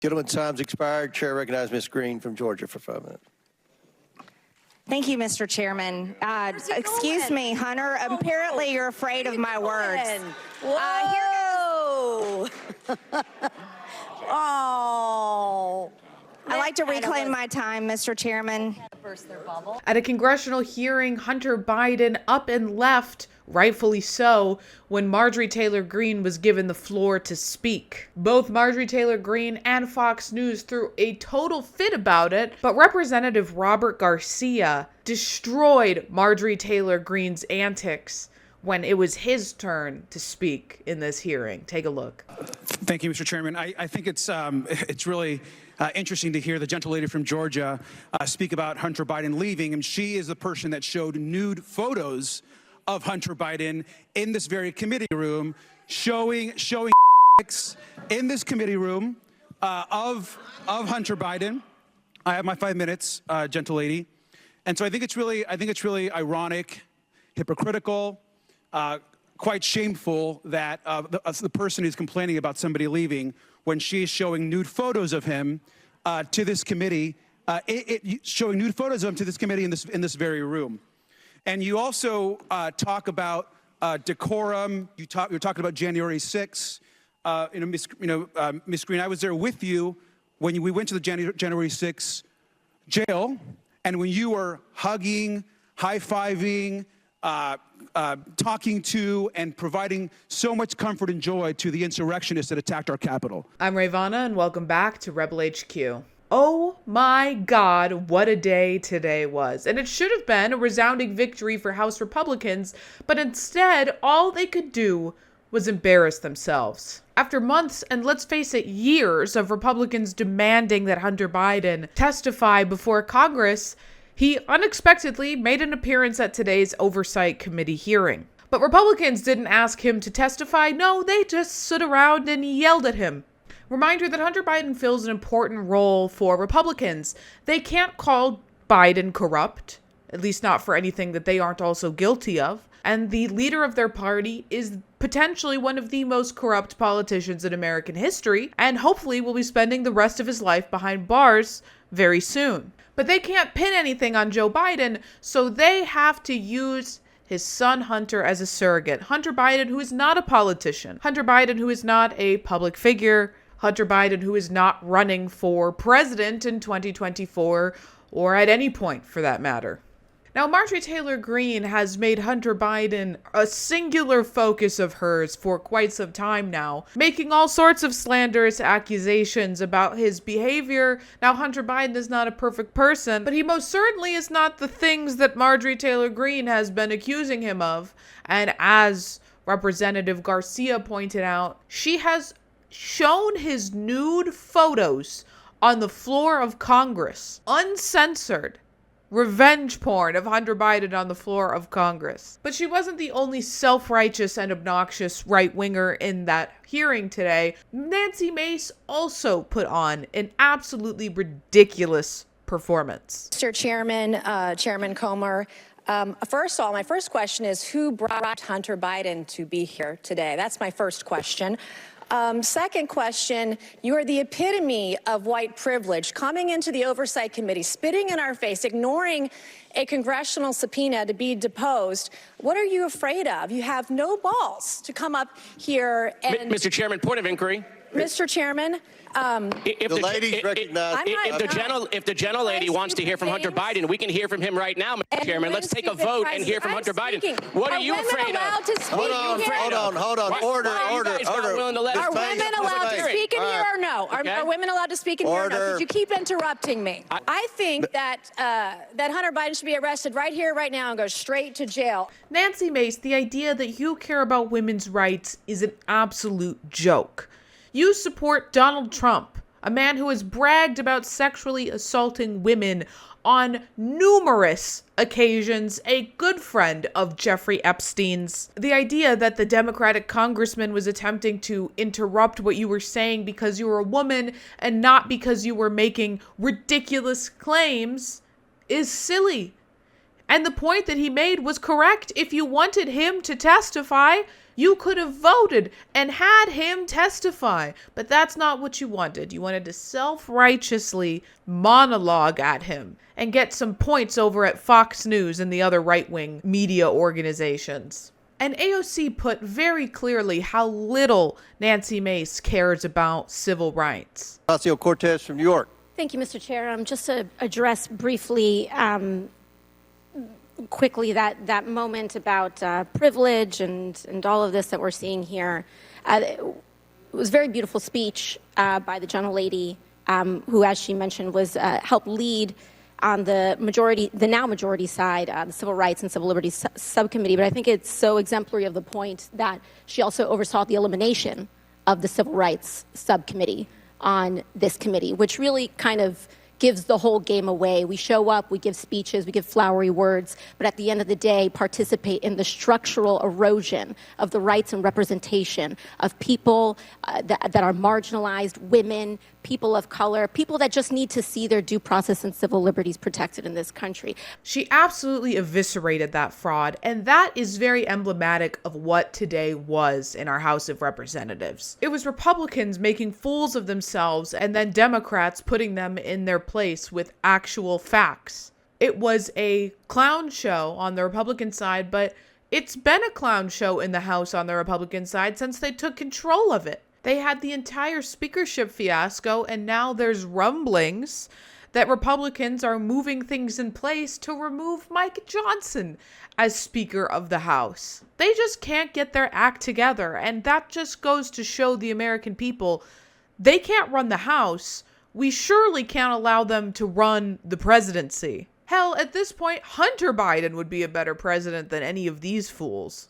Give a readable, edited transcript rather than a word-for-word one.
Gentleman, time's expired. Chair recognizes Ms. Green from Georgia for 5 minutes. Thank you, Mr. Chairman. Excuse me, Hunter. Apparently you're afraid of my words. Whoa! Oh. I'd like to reclaim my time, Mr. Chairman. At a congressional hearing, Hunter Biden up and left, rightfully so, when Marjorie Taylor Greene was given the floor to speak. Both Marjorie Taylor Greene and Fox News threw a total fit about it, but Representative Robert Garcia destroyed Marjorie Taylor Greene's antics when it was his turn to speak in this hearing. Take a look. Thank you, Mr. Chairman. I think it's really interesting to hear the gentlelady from Georgia speak about Hunter Biden leaving, and she is the person that showed nude photos of Hunter Biden in this very committee room, showing in this committee room of Hunter Biden. I have my 5 minutes, gentlelady, and so I think it's really ironic, hypocritical, quite shameful that the person who's complaining about somebody leaving when she's showing nude photos of him to this committee, showing nude photos of him to this committee in this very room. And you also talk about decorum. You're talking about January 6th. Ms. Green, I was there with you when we went to the January 6th jail, and when you were hugging, high-fiving, talking to and providing so much comfort and joy to the insurrectionists that attacked our Capitol. I'm Rayy Vana, and welcome back to Rebel HQ. Oh my God, what a day today was. And it should have been a resounding victory for House Republicans, but instead, all they could do was embarrass themselves. After months, and let's face it, years of Republicans demanding that Hunter Biden testify before Congress, he unexpectedly made an appearance at today's Oversight Committee hearing. But Republicans didn't ask him to testify. No, they just stood around and yelled at him. Reminder that Hunter Biden fills an important role for Republicans. They can't call Biden corrupt, at least not for anything that they aren't also guilty of. And the leader of their party is potentially one of the most corrupt politicians in American history, and hopefully will be spending the rest of his life behind bars very soon. But they can't pin anything on Joe Biden, so they have to use his son Hunter as a surrogate. Hunter Biden, who is not a politician. Hunter Biden, who is not a public figure. Hunter Biden, who is not running for president in 2024, or at any point for that matter. Now, Marjorie Taylor Greene has made Hunter Biden a singular focus of hers for quite some time now, making all sorts of slanderous accusations about his behavior. Now, Hunter Biden is not a perfect person, but he most certainly is not the things that Marjorie Taylor Greene has been accusing him of. And as Representative Garcia pointed out, she has shown his nude photos on the floor of Congress, uncensored. Revenge porn of Hunter Biden on the floor of Congress. But she wasn't the only self-righteous and obnoxious right-winger in that hearing today. Nancy Mace also put on an absolutely ridiculous performance. Mr. Chairman, Chairman Comer, first of all, my first question is who brought Hunter Biden to be here today? That's my first question. Second question, you are the epitome of white privilege, coming into the Oversight Committee, spitting in our face, ignoring a congressional subpoena to be deposed. What are you afraid of? You have no balls to come up here and... Mr. Chairman, point of inquiry. Mr. Chairman, if the gentlelady wants to hear from Hunter Biden, we can hear from him right now, Mr. Chairman. Let's take a vote and hear from Hunter Biden. What are you afraid of? Hold on. Order. Are women allowed to speak in here or no? Are women allowed to speak in here or no? Because you keep interrupting me. I think that Hunter Biden should be arrested right here, right now, and go straight to jail. Nancy Mace, the idea that you care about women's rights is an absolute joke. You support Donald Trump, a man who has bragged about sexually assaulting women on numerous occasions, a good friend of Jeffrey Epstein's. The idea that the Democratic congressman was attempting to interrupt what you were saying because you were a woman and not because you were making ridiculous claims is silly. And the point that he made was correct. If you wanted him to testify, you could have voted and had him testify. But that's not what you wanted. You wanted to self-righteously monologue at him and get some points over at Fox News and the other right-wing media organizations. And AOC put very clearly how little Nancy Mace cares about civil rights. Ocasio-Cortez from New York. Thank you, Mr. Chair. Just to address briefly, quickly, that moment about privilege and all of this that we're seeing here. It was a very beautiful speech by the gentlelady, who, as she mentioned, was helped lead on the now majority side, the Civil Rights and Civil Liberties Subcommittee. But I think it's so exemplary of the point that she also oversaw the elimination of the Civil Rights Subcommittee on this committee, which really kind of gives the whole game away. We show up, we give speeches, we give flowery words, but at the end of the day, participate in the structural erosion of the rights and representation of people that are marginalized, women, people of color, people that just need to see their due process and civil liberties protected in this country. She absolutely eviscerated that fraud, and that is very emblematic of what today was in our House of Representatives. It was Republicans making fools of themselves and then Democrats putting them in their place with actual facts. It was a clown show on the Republican side, but it's been a clown show in the House on the Republican side since they took control of it. They had the entire speakership fiasco, and now there's rumblings that Republicans are moving things in place to remove Mike Johnson as Speaker of the House. They just can't get their act together, and that just goes to show the American people they can't run the House. We surely can't allow them to run the presidency. Hell, at this point, Hunter Biden would be a better president than any of these fools.